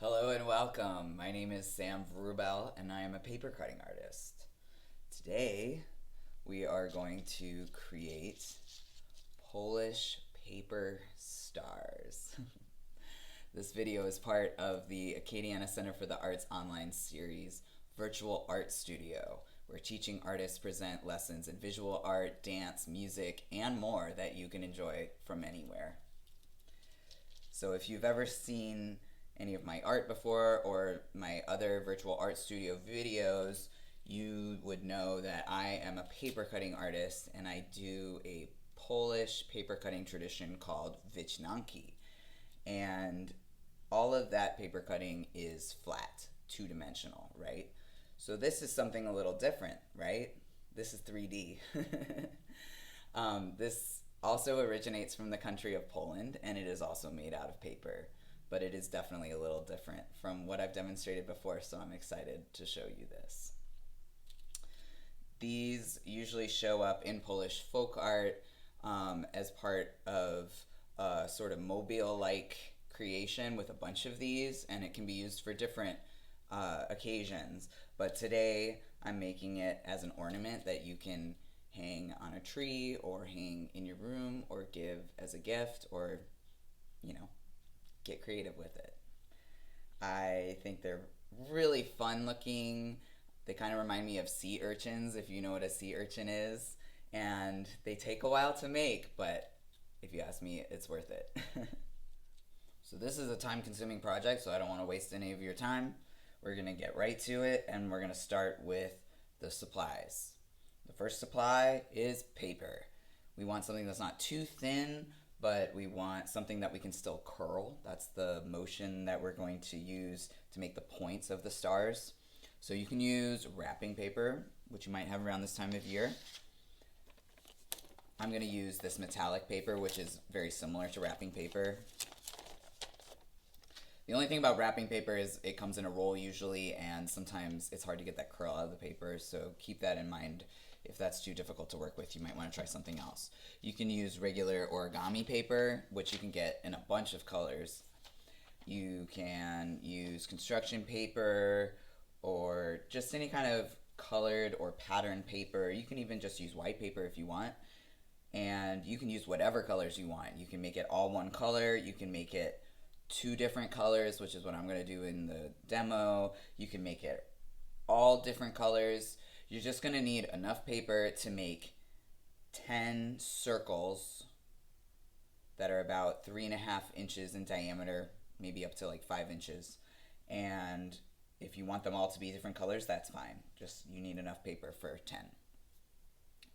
Hello and welcome. My name is Sam Wróbel and I am a paper cutting artist. Today we are going to create Polish paper stars. This video is part of the Acadiana Center for the Arts online series Virtual Art Studio, where teaching artists present lessons in visual art, dance, music, and more that you can enjoy from anywhere. So if you've ever seen any of my art before or my other virtual art studio videos, you would know that I am a paper cutting artist and I do a Polish paper cutting tradition called wycinanki. And all of that paper cutting is flat, two-dimensional, right? So this is something a little different, right? This is 3D. This also originates from the country of Poland, and it is also made out of paper, but it is definitely a little different from what I've demonstrated before, so I'm excited to show you this. These usually show up in Polish folk art as part of a sort of mobile-like creation with a bunch of these, and it can be used for different occasions. But today I'm making it as an ornament that you can hang on a tree or hang in your room or give as a gift or, get creative with it. I think they're really fun looking. They kind of remind me of sea urchins, if you know what a sea urchin is. And they take a while to make, but if you ask me, it's worth it. So this is a time-consuming project, so I don't want to waste any of your time. We're going to get right to it, and we're going to start with the supplies. The first supply is paper. We want something that's not too thin, but we want something that we can still curl. That's the motion that we're going to use to make the points of the stars. So you can use wrapping paper, which you might have around this time of year. I'm going to use this metallic paper, which is very similar to wrapping paper. The only thing about wrapping paper is it comes in a roll usually, and sometimes it's hard to get that curl out of the paper, so keep that in mind. If that's too difficult to work with, you might want to try something else. You can use regular origami paper, which you can get in a bunch of colors. You can use construction paper or just any kind of colored or patterned paper. You can even just use white paper if you want. And you can use whatever colors you want. You can make it all one color. You can make it two different colors, which is what I'm going to do in the demo. You can make it all different colors. You're just going to need enough paper to make 10 circles that are about 3.5 inches in diameter, maybe up to like 5 inches. And if you want them all to be different colors, that's fine. Just you need enough paper for 10.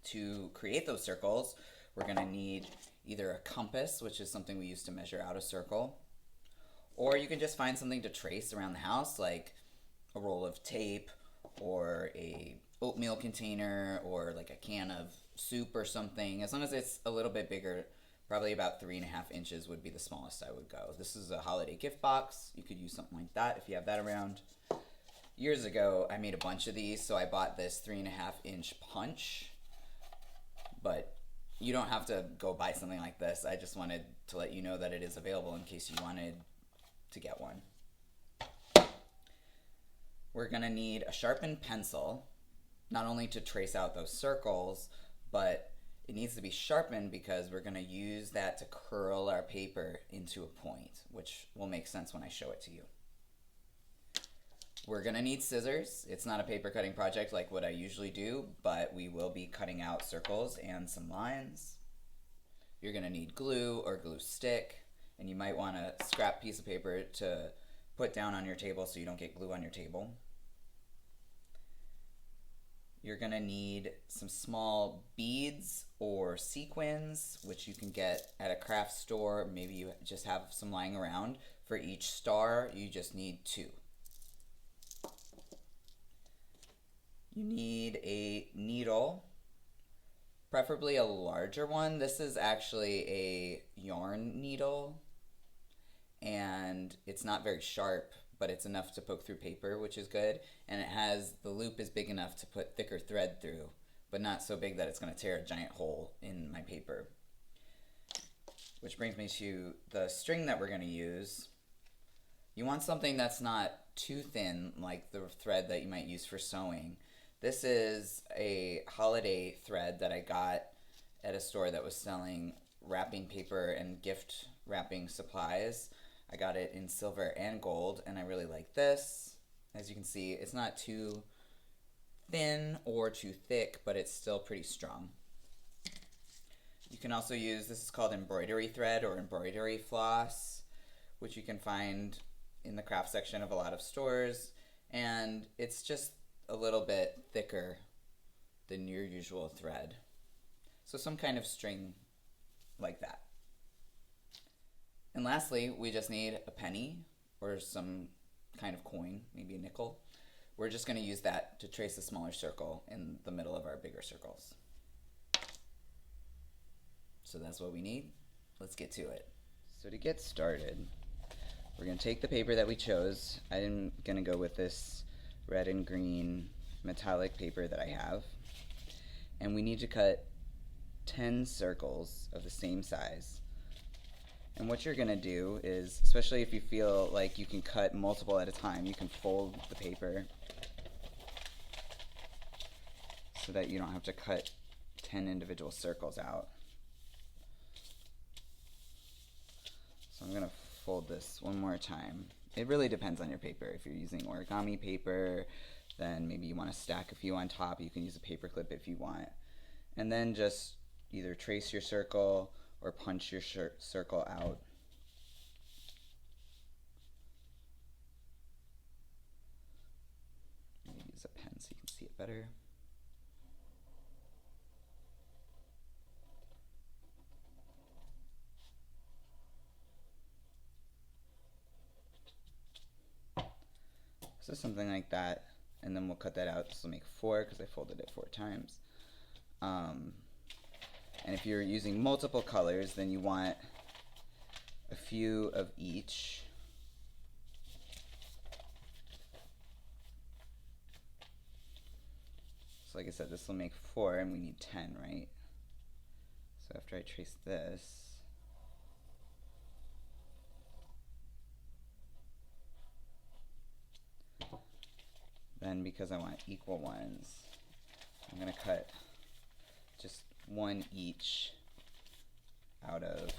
To create those circles, we're going to need either a compass, which is something we use to measure out a circle, or you can just find something to trace around the house, like a roll of tape or a oatmeal container or like a can of soup or something. As long as it's a little bit bigger, probably about 3.5 inches would be the smallest I would go. This is a holiday gift box. You could use something like that if you have that around. Years ago, I made a bunch of these, so I bought this 3.5 inch punch, but you don't have to go buy something like this. I just wanted to let you know that it is available in case you wanted to get one. We're going to need a sharpened pencil, not only to trace out those circles, but it needs to be sharpened because we're going to use that to curl our paper into a point, which will make sense when I show it to you. We're going to need scissors. It's not a paper cutting project like what I usually do, but we will be cutting out circles and some lines. You're going to need glue or glue stick, and you might want a scrap piece of paper to put down on your table so you don't get glue on your table. You're going to need some small beads or sequins, which you can get at a craft store. Maybe you just have some lying around. For each star, you just need 2. You need a needle, preferably a larger one. This is actually a yarn needle, and it's not very sharp, but it's enough to poke through paper, which is good. And the loop is big enough to put thicker thread through, but not so big that it's going to tear a giant hole in my paper. Which brings me to the string that we're going to use. You want something that's not too thin, like the thread that you might use for sewing. This is a holiday thread that I got at a store that was selling wrapping paper and gift wrapping supplies. I got it in silver and gold, and I really like this. As you can see, it's not too thin or too thick, but it's still pretty strong. You can also use, this is called embroidery thread or embroidery floss, which you can find in the craft section of a lot of stores, and it's just a little bit thicker than your usual thread. So some kind of string like that. And lastly, we just need a penny or some kind of coin, maybe a nickel. We're just going to use that to trace a smaller circle in the middle of our bigger circles. So that's what we need. Let's get to it. So to get started, we're going to take the paper that we chose. I'm going to go with this red and green metallic paper that I have. And we need to cut 10 circles of the same size. And what you're going to do is, especially if you feel like you can cut multiple at a time, you can fold the paper so that you don't have to cut 10 individual circles out. So I'm going to fold this one more time. It really depends on your paper. If you're using origami paper, then maybe you want to stack a few on top. You can use a paper clip if you want. And then just either trace your circle or punch your circle out. Maybe use a pen so you can see it better. So something like that, and then we'll cut that out. This will make 4 because I folded it 4 times. And if you're using multiple colors, then you want a few of each. So like I said, this will make 4 and we need 10, right? So after I trace this, then because I want equal ones, I'm going to cut just 1 each out of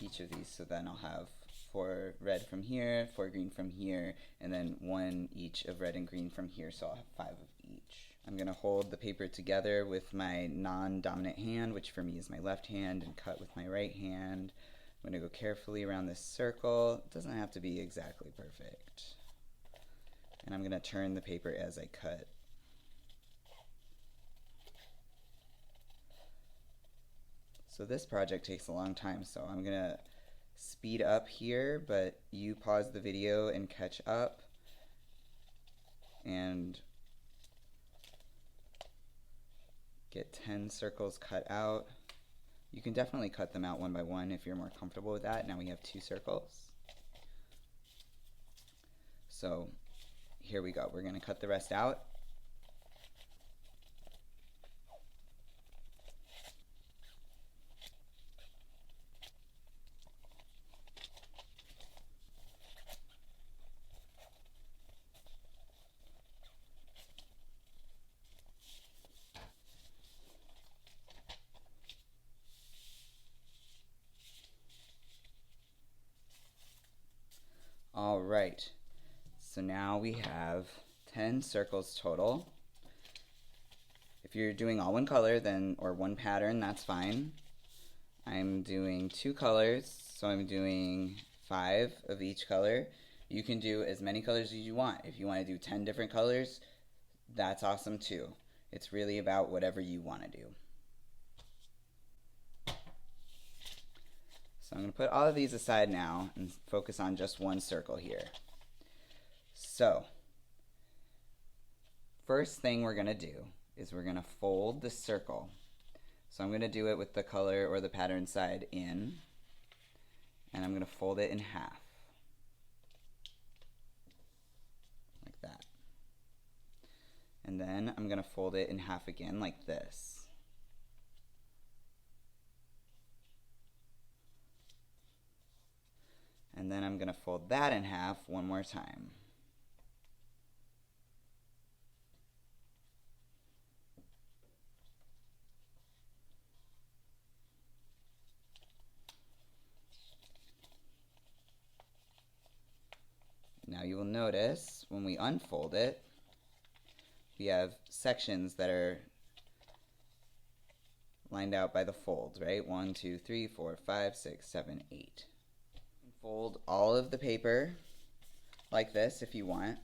each of these. So then I'll have 4 red from here, 4 green from here, and then 1 each of red and green from here, so I'll have 5 of each. I'm going to hold the paper together with my non-dominant hand, which for me is my left hand, and cut with my right hand. I'm going to go carefully around this circle. It doesn't have to be exactly perfect. And I'm going to turn the paper as I cut. So this project takes a long time, so I'm going to speed up here, but you pause the video and catch up and get 10 circles cut out. You can definitely cut them out one by one if you're more comfortable with that. Now we have 2 circles. So here we go. We're going to cut the rest out. All right, so now we have 10 circles total. If you're doing all one color, then, or one pattern, that's fine. I'm doing 2 colors, so I'm doing 5 of each color. You can do as many colors as you want. If you want to do 10 different colors, that's awesome too. It's really about whatever you want to do. So I'm going to put all of these aside now and focus on just one circle here. So, first thing we're going to do is we're going to fold the circle. So I'm going to do it with the color or the pattern side in, and I'm going to fold it in half. Like that. And then I'm going to fold it in half again like this. And then I'm going to fold that in half one more time. Now you will notice when we unfold it, we have sections that are lined out by the folds, right? 1, 2, 3, 4, 5, 6, 7, 8. Fold all of the paper like this if you want,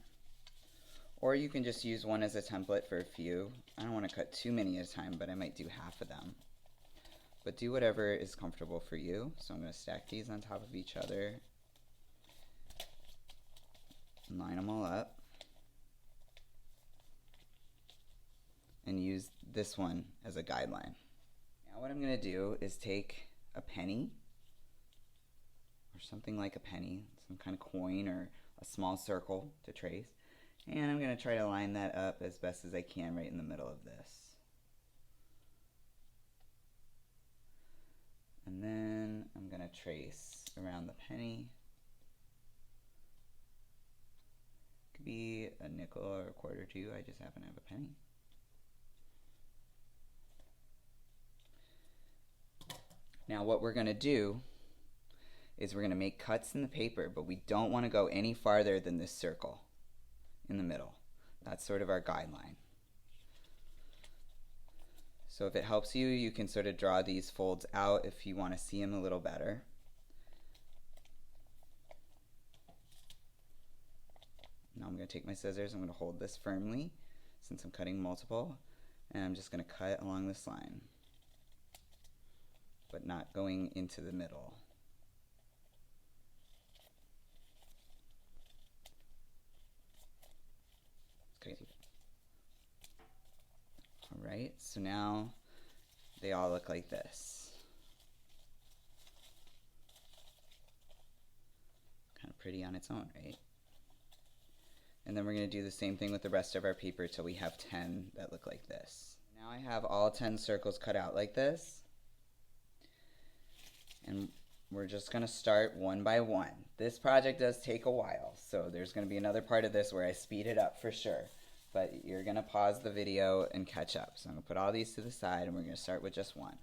or you can just use one as a template for a few. I don't want to cut too many at a time, but I might do half of them. But do whatever is comfortable for you. So I'm going to stack these on top of each other and line them all up. And use this one as a guideline. Now what I'm going to do is take a penny, or something like a penny, some kind of coin or a small circle to trace, and I'm going to try to line that up as best as I can right in the middle of this. And then I'm going to trace around the penny. Could be a nickel or a quarter too, I just happen to have a penny. Now what we're going to do is we're going to make cuts in the paper, but we don't want to go any farther than this circle in the middle. That's sort of our guideline. So if it helps you, you can sort of draw these folds out if you want to see them a little better. Now I'm going to take my scissors, I'm going to hold this firmly since I'm cutting multiple, and I'm just going to cut along this line, but not going into the middle. Okay. Alright, so now they all look like this. Kind of pretty on its own, right? And then we're going to do the same thing with the rest of our paper till we have 10 that look like this. Now I have all 10 circles cut out like this. And we're just going to start one by one. This project does take a while, so there's going to be another part of this where I speed it up for sure. But you're going to pause the video and catch up. So I'm going to put all these to the side and we're going to start with just one.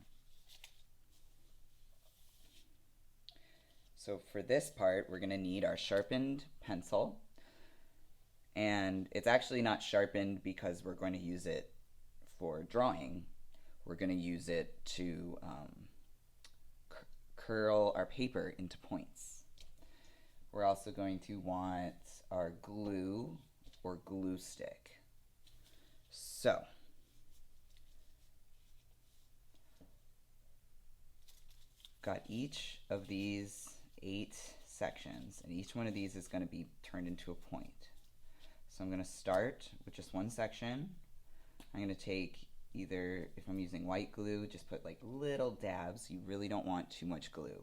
So for this part, we're going to need our sharpened pencil. And it's actually not sharpened because we're going to use it for drawing. We're going to use it to curl our paper into points. We're also going to want our glue or glue stick. So got each of these 8 sections, and each one of these is going to be turned into a point. So I'm going to start with just one section. I'm going to take either, if I'm using white glue, just put like little dabs. You really don't want too much glue.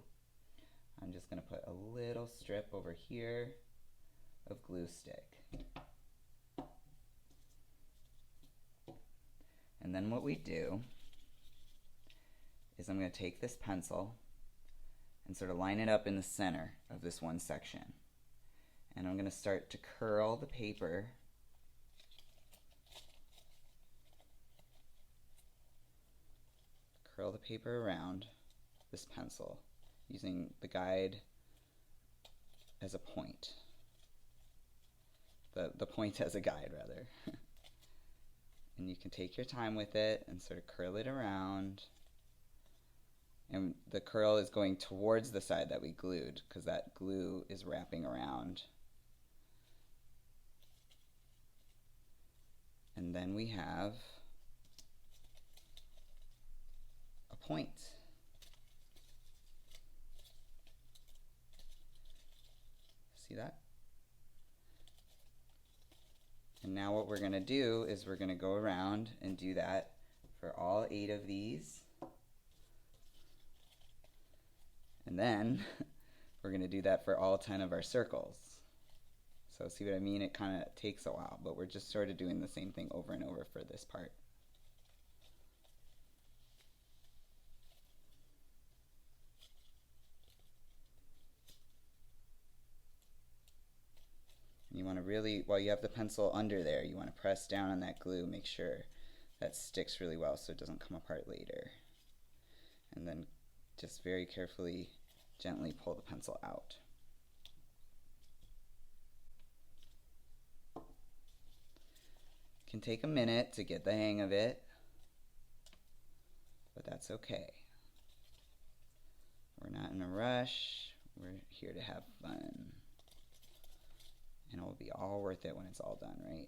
I'm just going to put a little strip over here of glue stick. And then what we do is I'm going to take this pencil and sort of line it up in the center of this one section. And I'm going to start to curl the paper around this pencil using the guide as a point. The point as a guide, rather. And you can take your time with it and sort of curl it around. And the curl is going towards the side that we glued because that glue is wrapping around. And then we have a point. See that? And now what we're going to do is we're going to go around and do that for all 8 of these. And then we're going to do that for all 10 of our circles. So see what I mean? It kind of takes a while, but we're just sort of doing the same thing over and over for this part. really, while you have the pencil under there, you want to press down on that glue, make sure that sticks really well so it doesn't come apart later. And then just very carefully, gently pull the pencil out. It can take a minute to get the hang of it, but that's okay. We're not in a rush. We're here to have fun. And it will be all worth it when it's all done, right?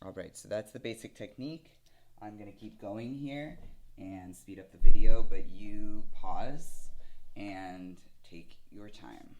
All right, so that's the basic technique. I'm going to keep going here and speed up the video, but you pause and take your time.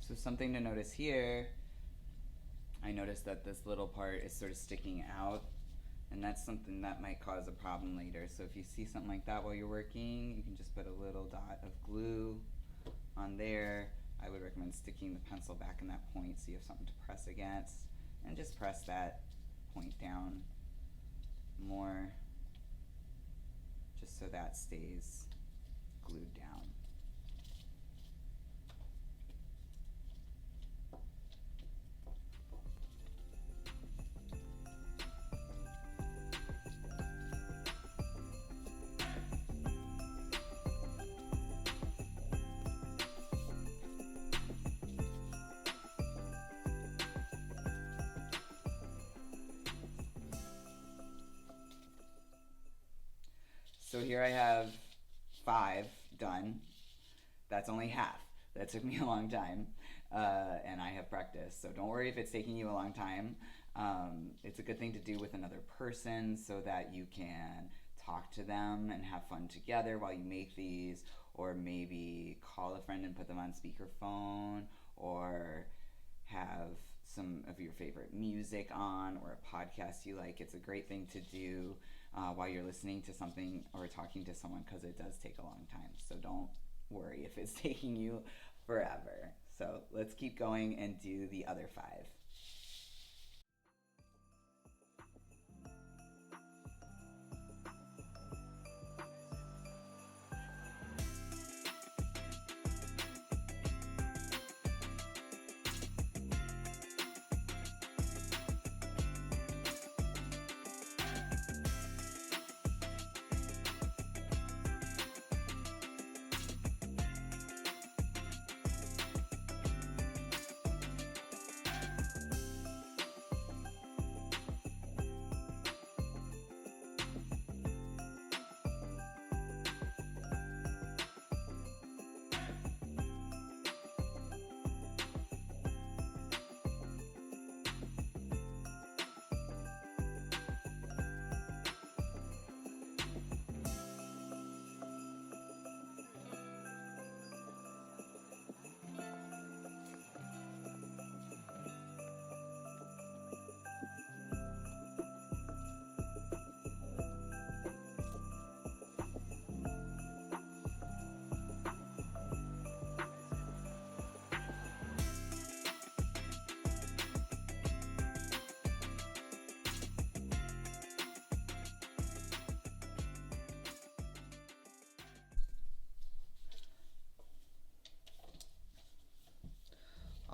So something to notice here, I noticed that this little part is sort of sticking out, and that's something that might cause a problem later. So if you see something like that while you're working, you can just put a little dot of glue on there. I would recommend sticking the pencil back in that point so you have something to press against, and just press that point down more, just so that stays glued down. So here I have 5 done. That's only half. That took me a long time, and I have practice. So don't worry if it's taking you a long time. It's a good thing to do with another person so that you can talk to them and have fun together while you make these, or maybe call a friend and put them on speakerphone, or have some of your favorite music on, or a podcast you like. It's a great thing to do while you're listening to something or talking to someone, because it does take a long time. So don't worry if it's taking you forever. So let's keep going and do the other 5.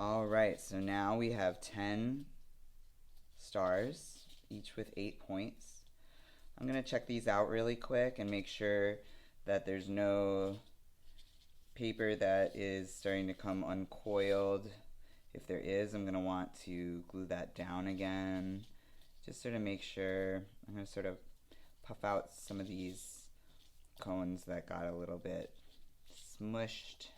All right, so now we have 10 stars, each with 8 points. I'm going to check these out really quick and make sure that there's no paper that is starting to come uncoiled. If there is, I'm going to want to glue that down again just sort of make sure, I'm going to sort of puff out some of these cones that got a little bit smushed.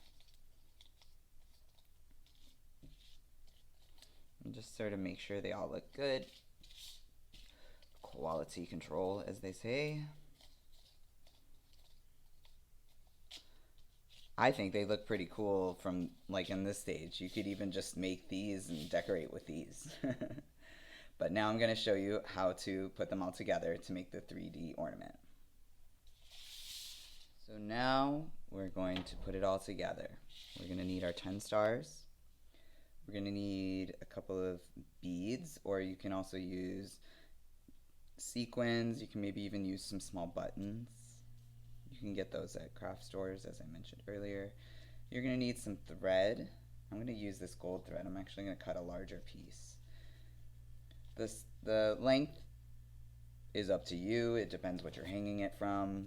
And just sort of make sure they all look good. Quality control, as they say. I think they look pretty cool from, like, in this stage. You could even just make these and decorate with these. But now I'm going to show you how to put them all together to make the 3D ornament. So now we're going to put it all together. We're going to need our 10 stars. We're going to need a couple of beads, or you can also use sequins. You can maybe even use some small buttons. You can get those at craft stores, as I mentioned earlier. You're going to need some thread. I'm going to use this gold thread. I'm actually going to cut a larger piece. The length is up to you. It depends what you're hanging it from.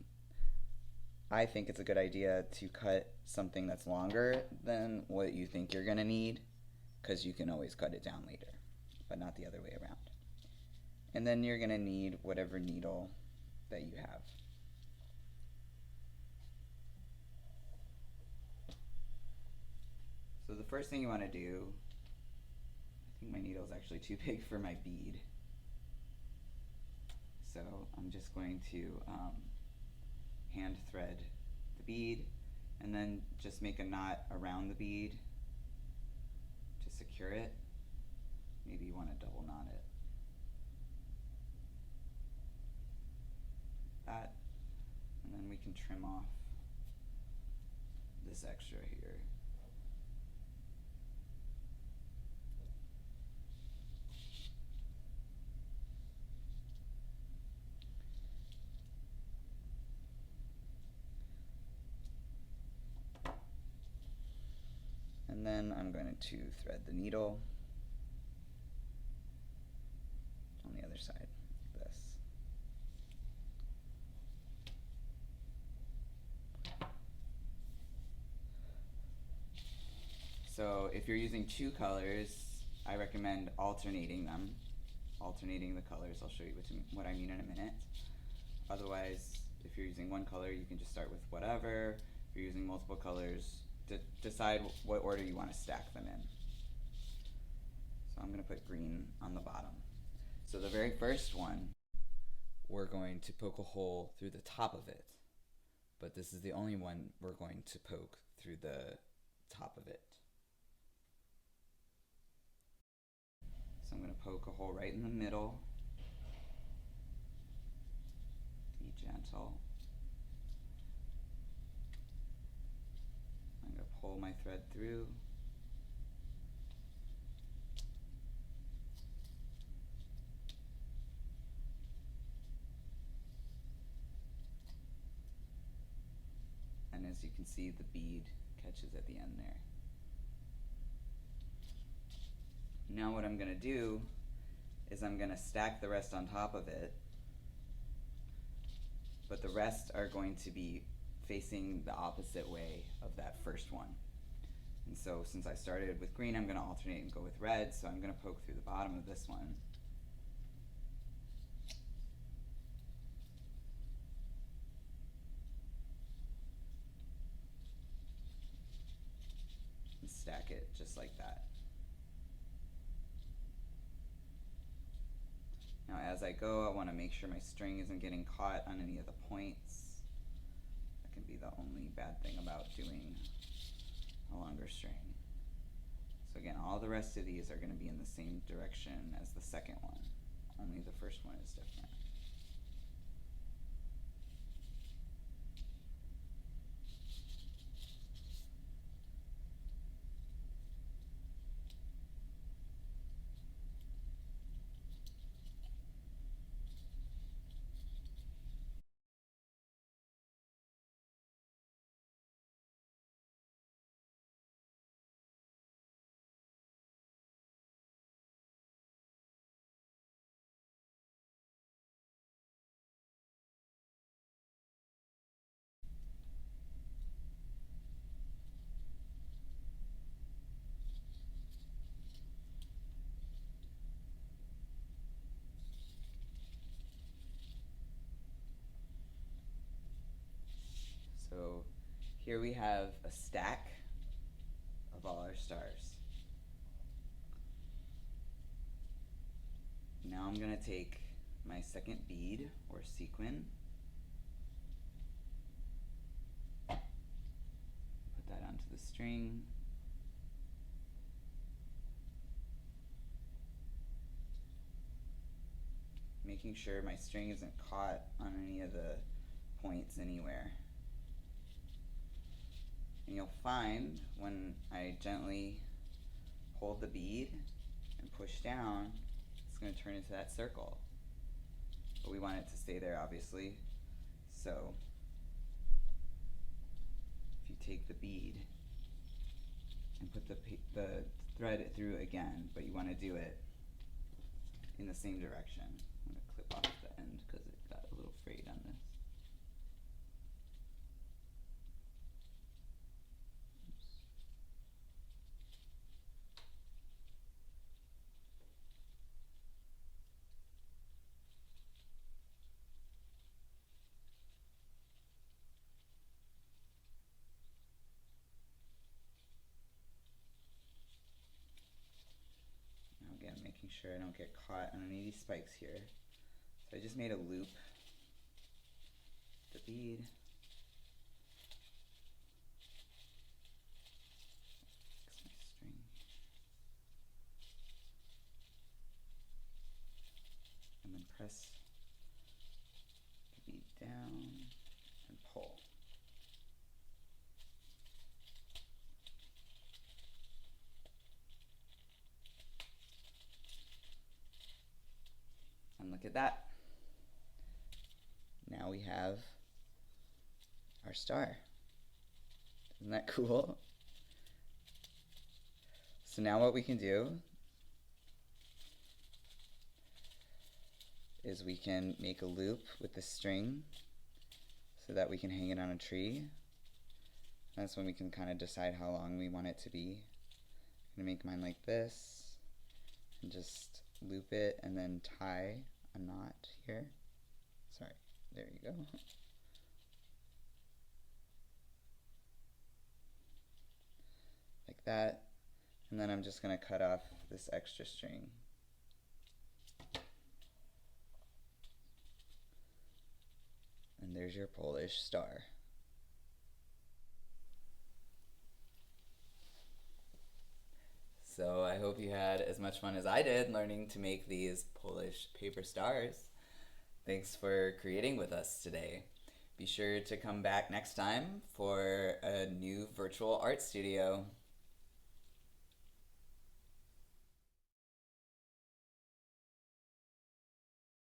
I think it's a good idea to cut something that's longer than what you think you're going to need, because you can always cut it down later, but not the other way around. And then you're going to need whatever needle that you have. So the first thing you want to do, I think my needle is actually too big for my bead. So I'm just going to hand thread the bead and then just make a knot around the bead to secure it. Maybe you want to double knot it. That, and then we can trim off this extra here. And then I'm going to thread the needle on the other side, like this. So if you're using two colors, I recommend alternating them, alternating the colors. I'll show you what I mean in a minute. Otherwise, if you're using one color, you can just start with whatever. If you're using multiple colors, decide what order you want to stack them in. So I'm going to put green on the bottom. So the very first one, we're going to poke a hole through the top of it. But this is the only one we're going to poke through the top of it. So I'm going to poke a hole right in the middle. Be gentle. I'm going to pull my thread through. And as you can see, the bead catches at the end there. Now what I'm going to do is I'm going to stack the rest on top of it, but the rest are going to be facing the opposite way of that first one. And so since I started with green, I'm going to alternate and go with red, so I'm going to poke through the bottom of this one. And stack it just like that. Now as I go, I want to make sure my string isn't getting caught on any of the points. That can be the only bad thing about doing a longer string. So again, all the rest of these are going to be in the same direction as the second one, only the first one is different. here we have a stack of all our stars. Now I'm going to take my second bead or sequin, put that onto the string, making sure my string isn't caught on any of the points anywhere. And you'll find when I gently hold the bead and push down, it's going to turn into that circle. But we want it to stay there, obviously. So if you take the bead and put the thread through again, but you want to do it in the same direction. I'm going to clip off the end because it got a little frayed on this. Again, making sure I don't get caught on any of these spikes here. So I just made a loop, the bead, fix my string, and then press the bead down and pull. And look at that. Now we have our star. Isn't that cool? So now what we can do is we can make a loop with the string so that we can hang it on a tree. That's when we can kind of decide how long we want it to be. I'm going to make mine like this and just loop it and then tie a knot here. Sorry, there you go. Like that. And then I'm just going to cut off this extra string. And there's your Polish star. So I hope you had as much fun as I did learning to make these Polish paper stars. Thanks for creating with us today. Be sure to come back next time for a new virtual art studio.